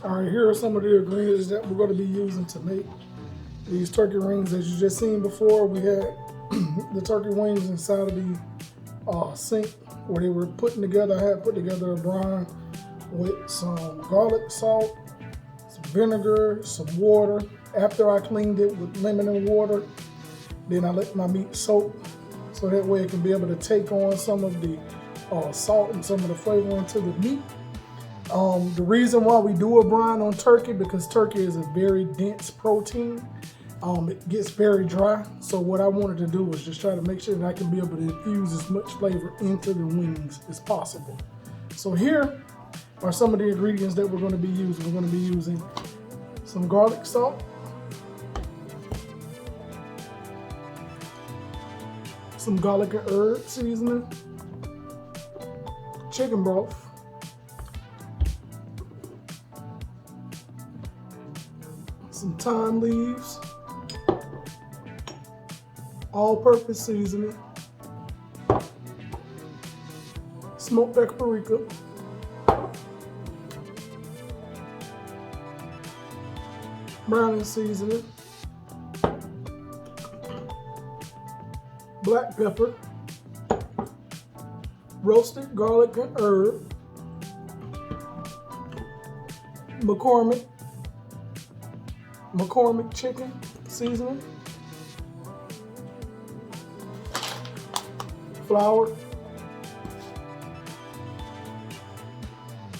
All right, here are some of the ingredients that we're going to be using to make these turkey wings. As you just seen before, we had the turkey wings inside of the sink where they were putting together. I had put together a brine with some garlic salt, some vinegar, some water. After I cleaned it with lemon and water, then I let my meat soak so that way it can be able to take on some of the salt and some of the flavor into the meat. The reason why we do a brine on turkey, because turkey is a very dense protein. It gets very dry. So what I wanted to do was just try to make sure that I can be able to infuse as much flavor into the wings as possible. So here are some of the ingredients that we're going to be using. We're going to be using some garlic salt, some garlic and herb seasoning, chicken broth, some thyme leaves, all-purpose seasoning, smoked paprika, browning seasoning, black pepper, roasted garlic and herb, McCormick chicken seasoning, flour,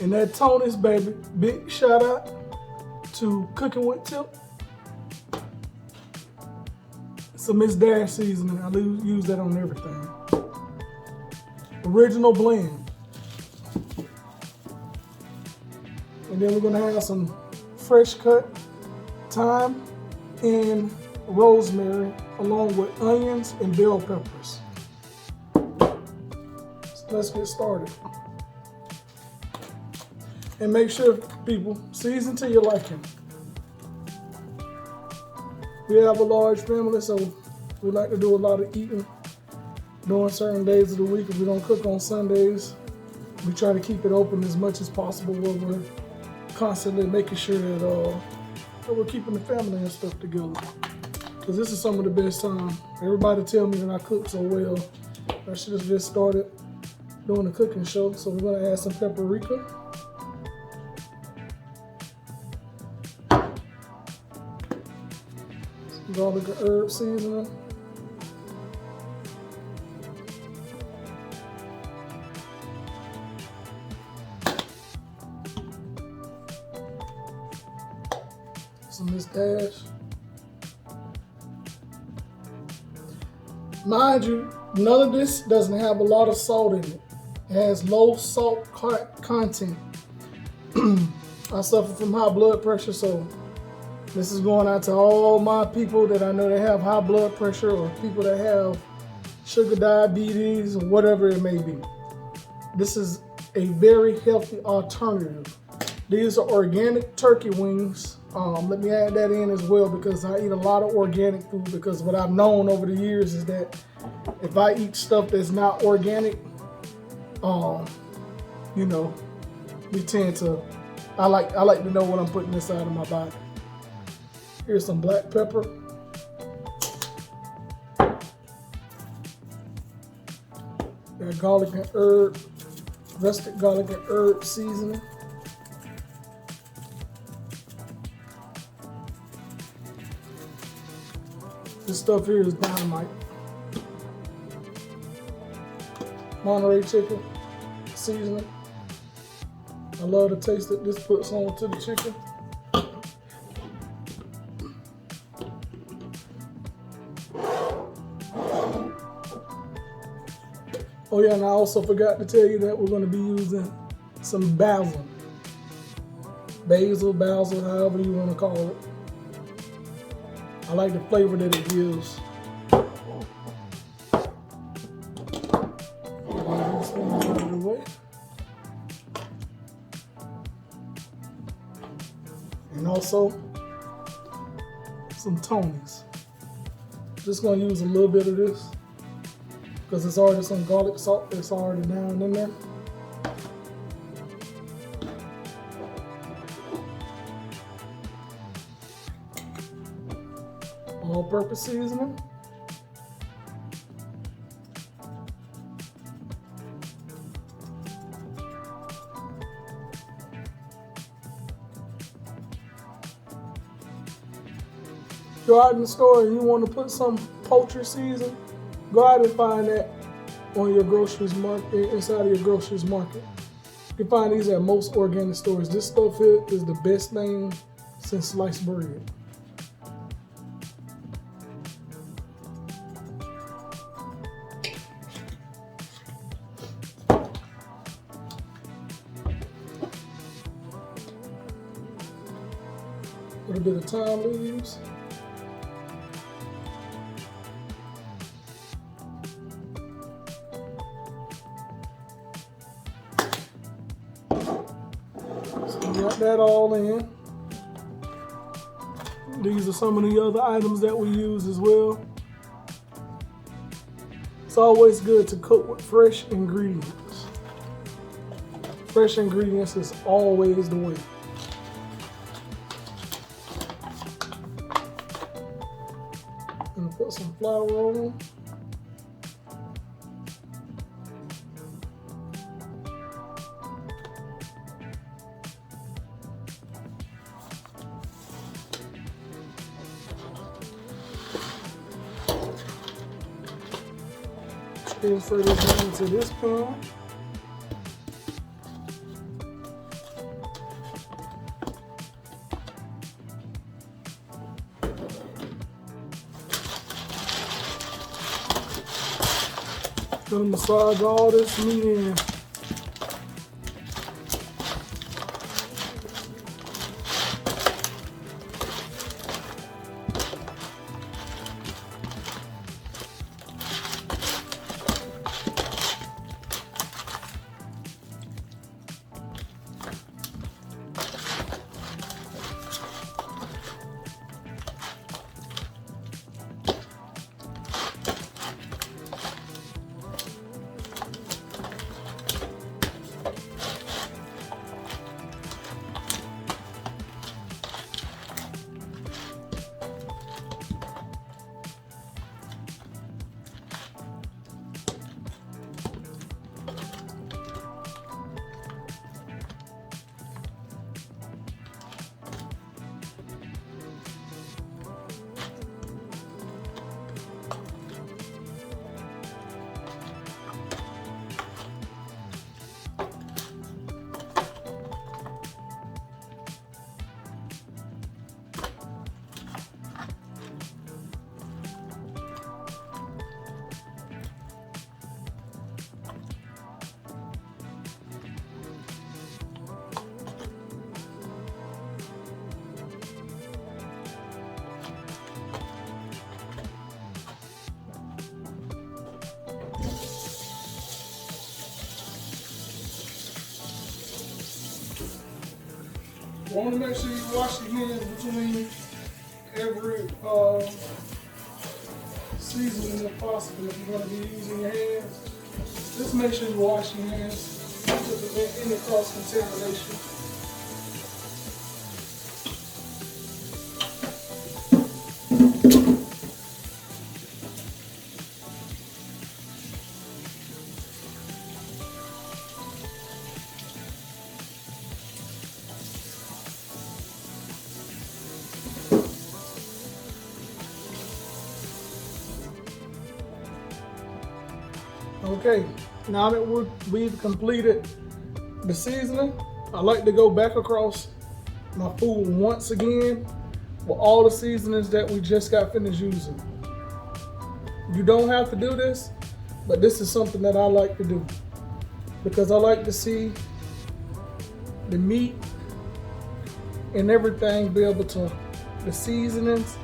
and that Tony's, baby. Big shout out to Cooking with Tip. Some Miss Dash seasoning. I use that on everything. Original blend. And then we're gonna have some fresh cut thyme and rosemary along with onions and bell peppers. So let's get started. And make sure, people, season to your liking. We have a large family, so we like to do a lot of eating during certain days of the week. If we don't cook on Sundays, we try to keep it open as much as possible where we're constantly making sure that we're keeping the family and stuff together. Because this is some of the best time. Everybody tell me that I cook so well. I should have just started doing a cooking show. So we're gonna add some paprika. Some garlic and herb seasoning. Some Miss Dash. Mind you, none of this doesn't have a lot of salt in it. It has low salt content. I suffer from high blood pressure, so this is going out to all my people that I know that have high blood pressure or people that have sugar diabetes or whatever it may be. This is a very healthy alternative. These are organic turkey wings. Let me add that in as well because I eat a lot of organic food, because what I've known over the years is that if I eat stuff that's not organic, you know, we tend to, I like to know what I'm putting inside of my body. Here's some black pepper. Got garlic and herb, rustic garlic and herb seasoning. This stuff here is dynamite. Monterey chicken seasoning. I love the taste that this puts on to the chicken. Oh yeah, and I also forgot to tell you that we're going to be using some basil. Basil, however you want to call it. I like the flavor that it gives. These things out of the way. And also some Tonys. Just gonna use a little bit of this because it's already some garlic salt that's already down in there. all-purpose seasoning. If you're out in the store and you want to put some poultry season, go out and find that on your groceries market, inside of your groceries market. You can find these at most organic stores. This stuff here is the best thing since sliced bread. A little bit of thyme leaves. So we got that all in. These are some of the other items that we use as well. It's always good to cook with fresh ingredients. Fresh ingredients is always the way. Put some flour on. Transfer this into this pan. Gonna massage all this meat in. You want to make sure you wash your hands between every seasoning if possible. If you're going to be using your hands, just make sure you wash your hands to prevent any cross-contamination. Okay, now that we've completed the seasoning, I like to go back across my food once again with all the seasonings that we just got finished using. You don't have to do this, but this is something that I like to do because I like to see the meat and everything be able to, the seasonings.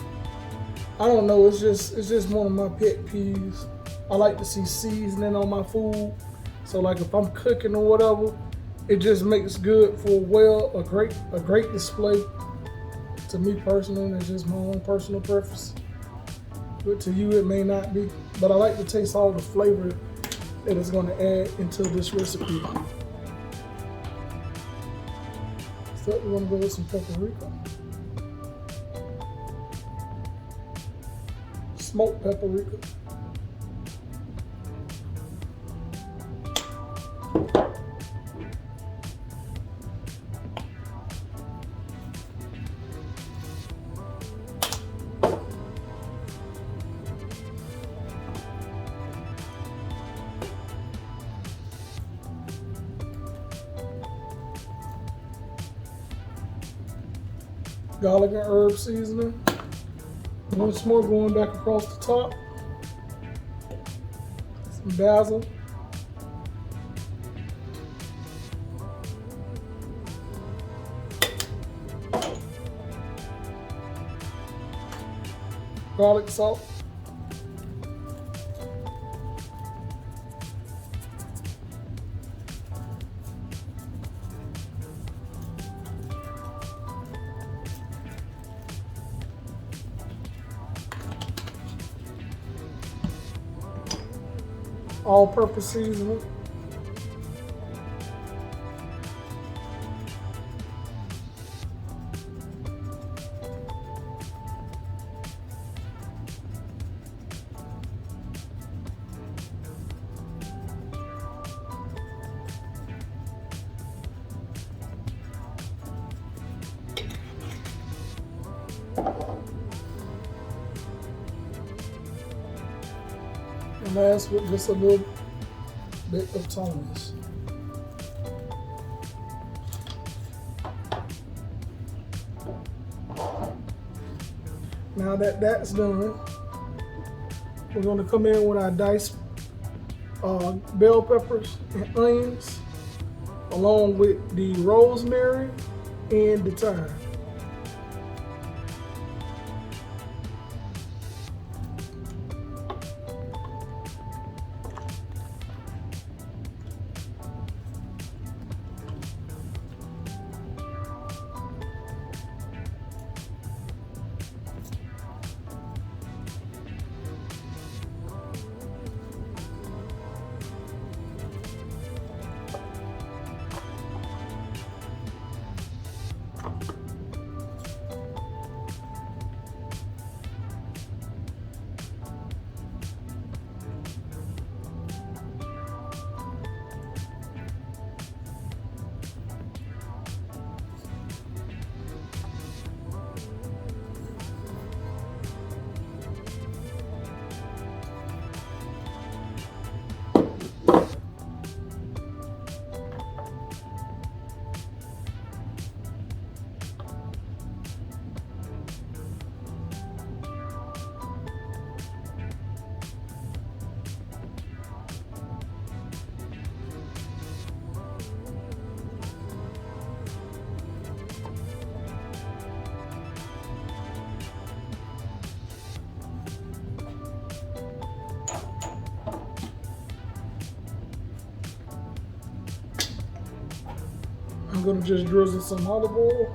I don't know, it's just one of my pet peeves. I like to see seasoning on my food. So like if I'm cooking or whatever, it just makes good for a great display. To me personally, it's just my own personal preference. But to you, it may not be. But I like to taste all the flavor that it's going to add into this recipe. So we're going to go with some paprika. smoked paprika. Garlic and herb seasoning. Once more, going back across the top. Some basil. Garlic salt. All-purpose seasoning. And last with just a little bit of Tony's. Now that that's done, we're going to come in with our diced bell peppers and onions, along with the rosemary and the thyme. I'm going to just drizzle some olive oil.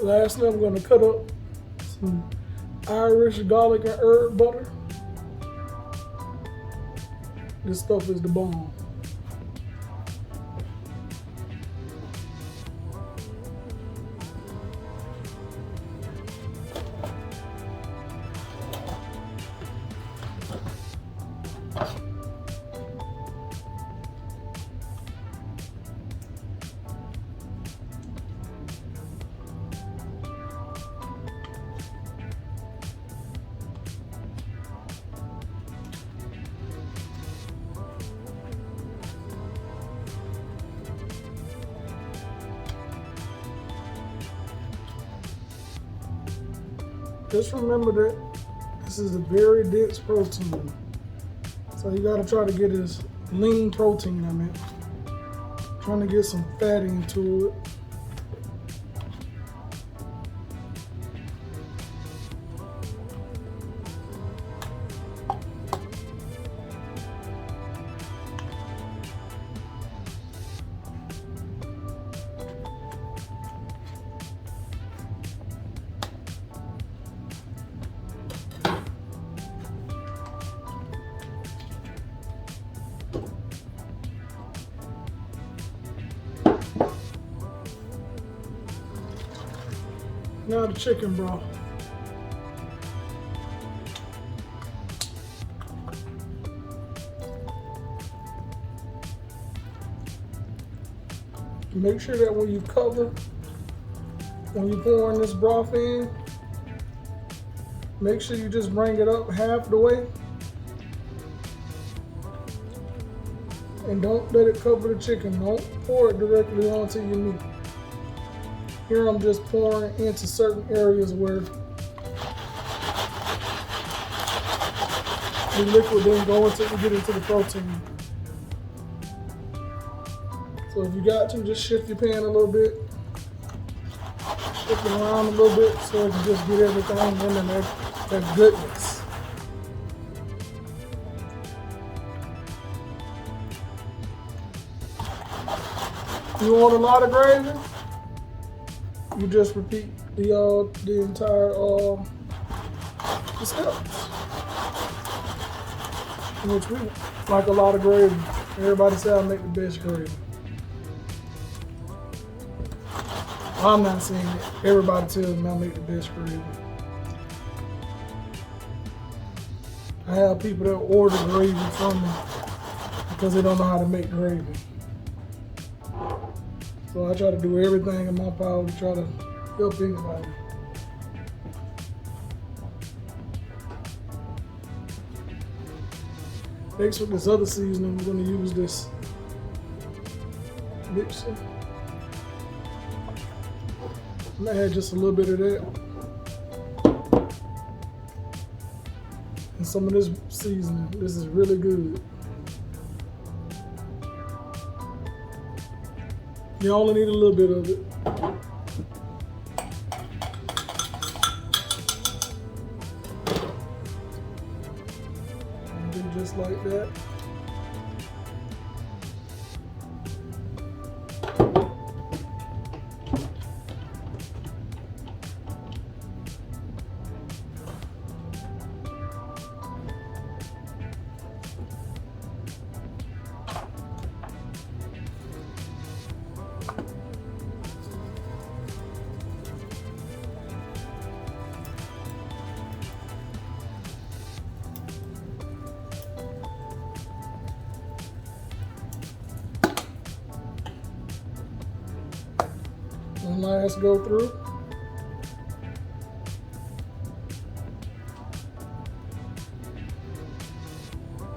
Lastly, I'm going to cut up some Irish garlic and herb butter. This stuff is the bomb. Just remember that this is a very dense protein. So you gotta try to get as lean protein, I mean. Trying to get some fat into it. Now the chicken broth. Make sure that when you cover, when you pouring this broth in, make sure you just bring it up half the way. And don't let it cover the chicken. Don't pour it directly onto your meat. Here I'm just pouring into certain areas where the liquid didn't go until we get into the protein. So if you got to, just shift your pan a little bit. Shift it around a little bit so it can just get everything in that goodness. You want a lot of gravy? You just repeat the entire the steps. Which we like a lot of gravy. Everybody say I make the best gravy. I'm not saying it. Everybody tells me I make the best gravy. I have people that order gravy from me because they don't know how to make gravy. So I try to do everything in my power to try to help anybody. Next, with this other seasoning, we're going to use this mixer. I'm going to add just a little bit of that. And some of this seasoning. This is really good. You only need a little bit of it. And do just like that. One last go through.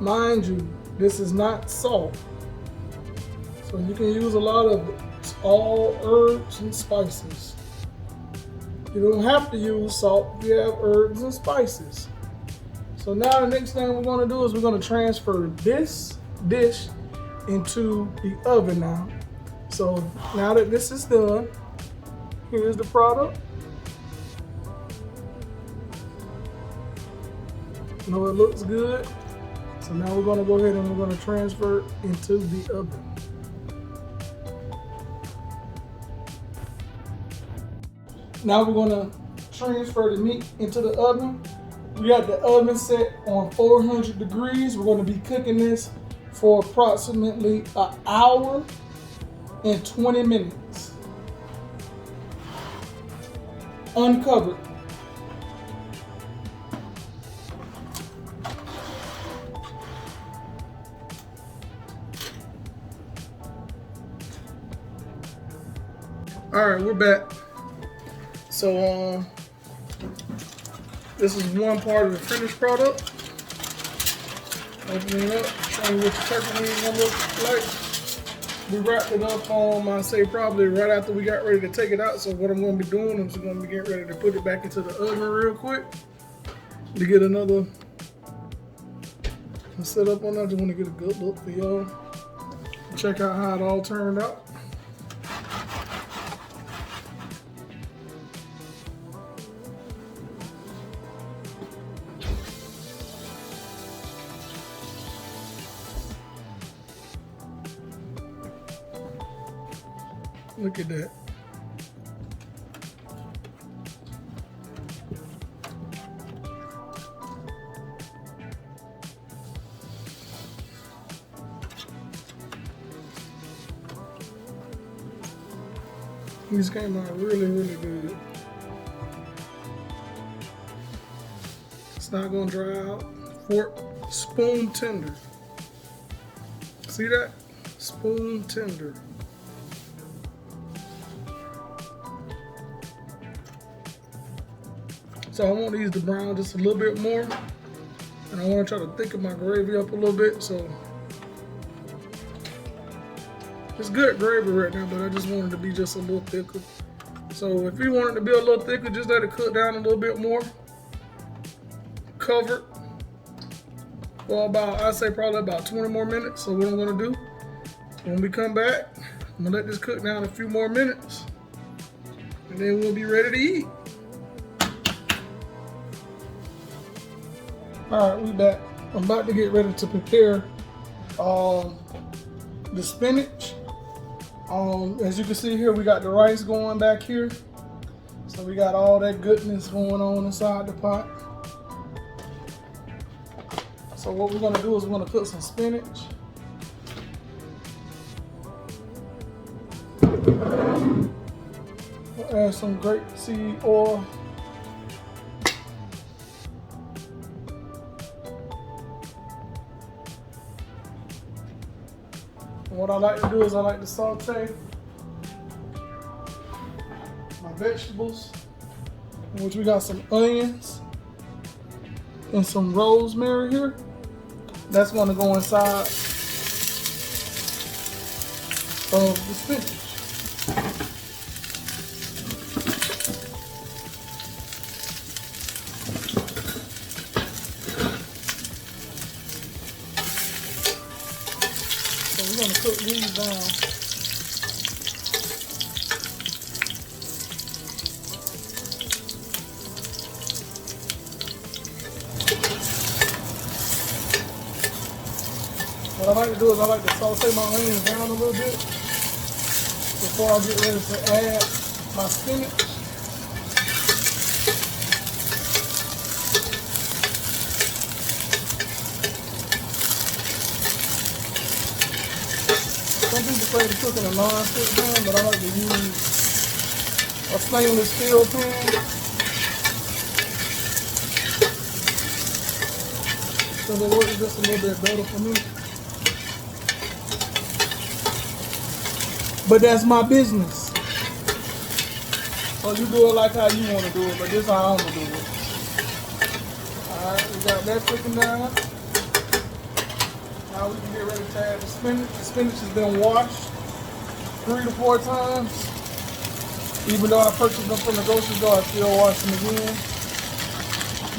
Mind you, this is not salt. So you can use a lot of it. It's all herbs and spices. You don't have to use salt if you have herbs and spices. So now the next thing we're going to do is we're going to transfer this dish into the oven now. So now that this is done, here's the product. You know, it looks good. So now we're going to go ahead and we're going to transfer it into the oven. Now we're going to transfer the meat into the oven. We got the oven set on 400 degrees. We're going to be cooking this for approximately an hour and 20 minutes. Uncovered. All right, we're back. So this is one part of the finished product. Opening it up, showing you what the turkey wings gonna look like. We wrapped it up on, I say probably right after we got ready to take it out. So what I'm gonna be doing, I'm just gonna be getting ready to put it back into the oven real quick to get another and set up on that. I just want to get a good look for y'all. Check out how it all turned out. Look at that. These came out really, really good. It's not gonna dry out. Fork, spoon tender. See that? Spoon tender. So I want these to brown just a little bit more. And I want to try to thicken my gravy up a little bit. So it's good gravy right now, but I just want it to be just a little thicker. So if you want it to be a little thicker, just let it cook down a little bit more. Cover it for about, I'd say probably about 20 more minutes. So what I'm gonna do, when we come back, I'm gonna let this cook down a few more minutes. And then we'll be ready to eat. All right, we back. I'm about to get ready to prepare the spinach. As you can see here, we got the rice going back here. So we got all that goodness going on inside the pot. So what we're gonna do is we're gonna cook some spinach. We'll add some grapeseed oil. What I like to do is I like to saute my vegetables, in which we got some onions and some rosemary here. That's going to go inside of the spinach. So we're going to cook these down. What I like to do is I like to saute my onions down a little bit before I get ready to add my spinach. Some people say to cook in a non-stick pan, but I like to use a stainless steel pan. So it works just a little bit better for me. But that's my business. So you do it like how you want to do it, but this is how I'm going to do it. Alright, we got that cooking down. Now we can get ready to add the spinach. The spinach has been washed 3 to 4 times. Even though I purchased them from the grocery store, I still wash them again,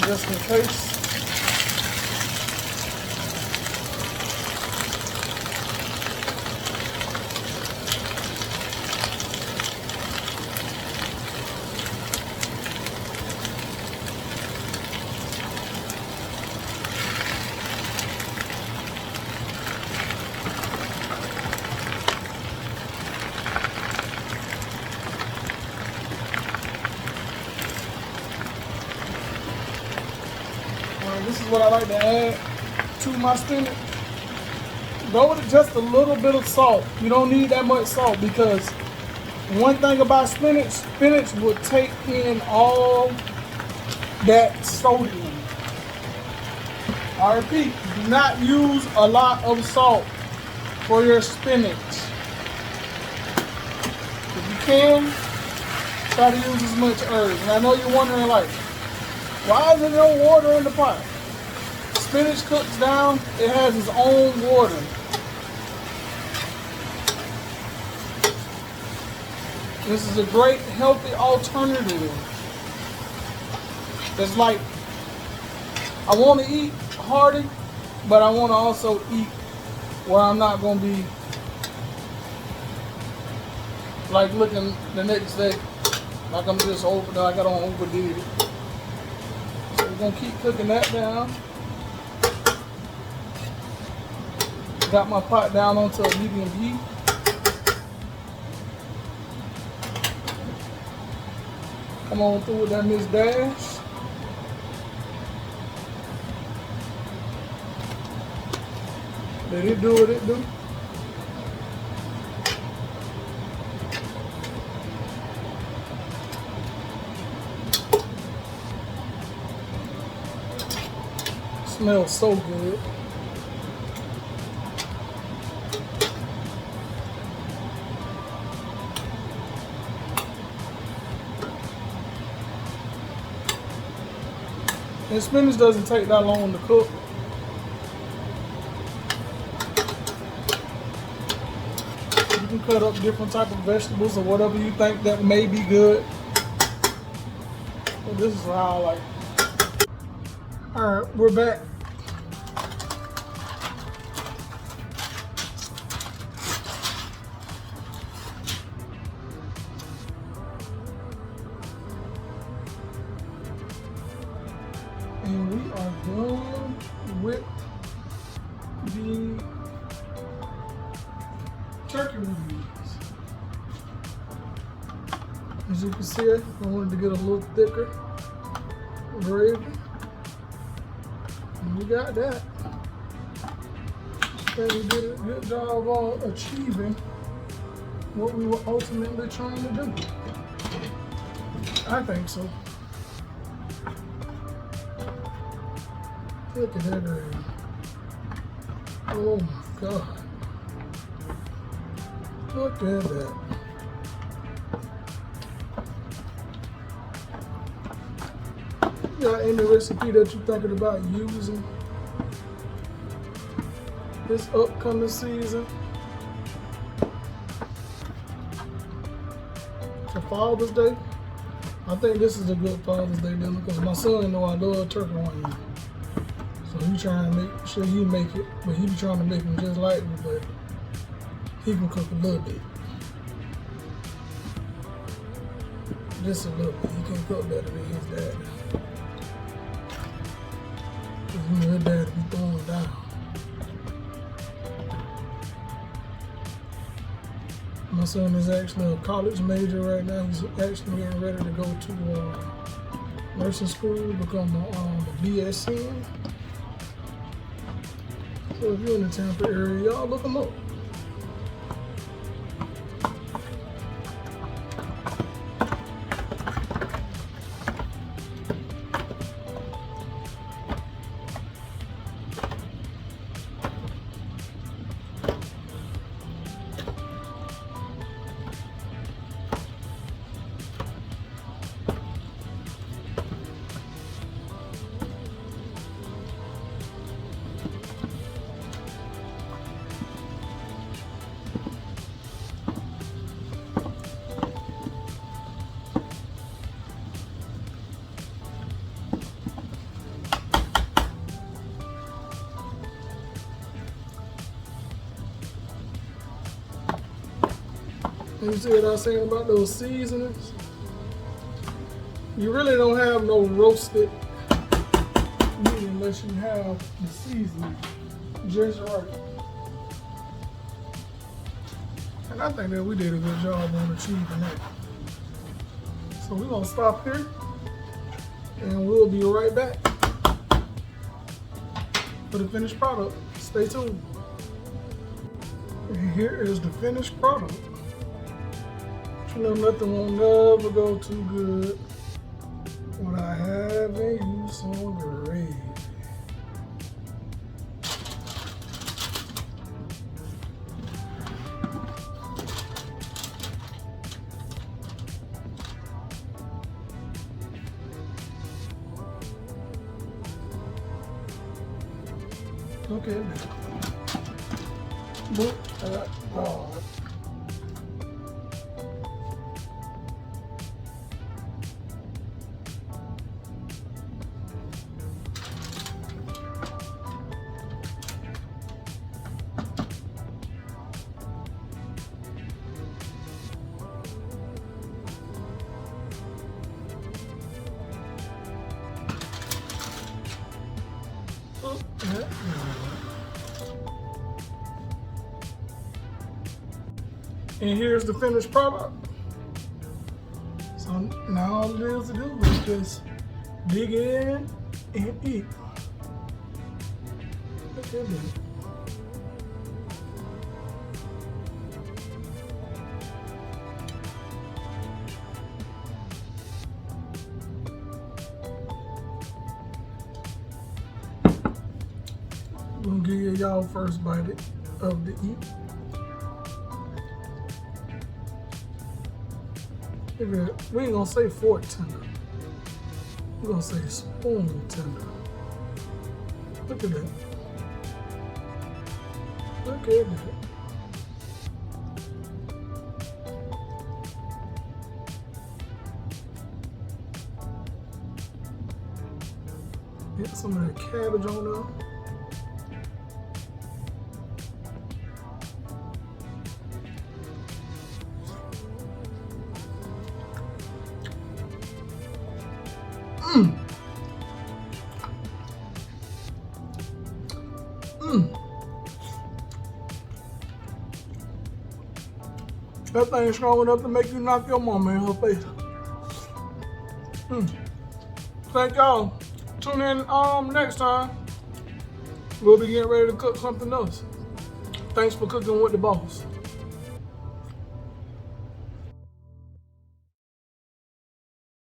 just in case. This is what I like to add to my spinach. Go with just a little bit of salt. You don't need that much salt because one thing about spinach, spinach will take in all that sodium. I repeat, do not use a lot of salt for your spinach. If you can, try to use as much herbs. And I know you're wondering, like, why is there no water in the pot? Spinach cooks down, it has its own water. This is a great healthy alternative. It's like, I want to eat hearty, But I want to also eat where I'm not going to be like looking the next day like I'm just over, like I don't overdid it. So we're going to keep cooking that down. Got my pot down onto a medium heat. Come on through with that Miss Dash. Let it do what it do. Smells so good. And spinach doesn't take that long to cook. You can cut up different type of vegetables or whatever you think that may be good. But this is how I like it. Alright, we're back. And we are done with the turkey wings. As you can see, I wanted to get a little thicker gravy. And we got that. And we did a good job on achieving what we were ultimately trying to do. I think so. Look at that gravy. Oh my God. Look at that. Got any recipe that you're thinking about using this upcoming season for Father's Day? I think this is a good Father's Day dinner because my son know I love turkey wings. So he trying to make sure he make it, but he be trying to make them just like me, but he can cook a little bit. Just a little bit. He can cook better than his dad. Because his dad be throwing down. My son is actually a college major right now. He's actually getting ready to go to nursing school to become a BSN. So if you're in the Tampa area, y'all look them up. You see what I was saying about those seasonings? You really don't have no roasted meat unless you have the seasoning just right. And I think that we did a good job on achieving that. So we're gonna stop here and we'll be right back for the finished product. Stay tuned. And here is the finished product. You know, nothing will never go too good when I haven't used some gravy. Look at that. Look at that. Look at that. And here's the finished product. So now all it is to do is just dig in and eat. Look at that. I'm gonna give y'all first bite of the eat. Look at that. We ain't gonna say fork tender. We're gonna say spoon tender. Look at that. Look at that. Get some of that cabbage on there. That thing's strong enough to make you knock your mama in her face. Thank y'all. Tune in next time. We'll be getting ready to cook something else. Thanks for cooking with the boss.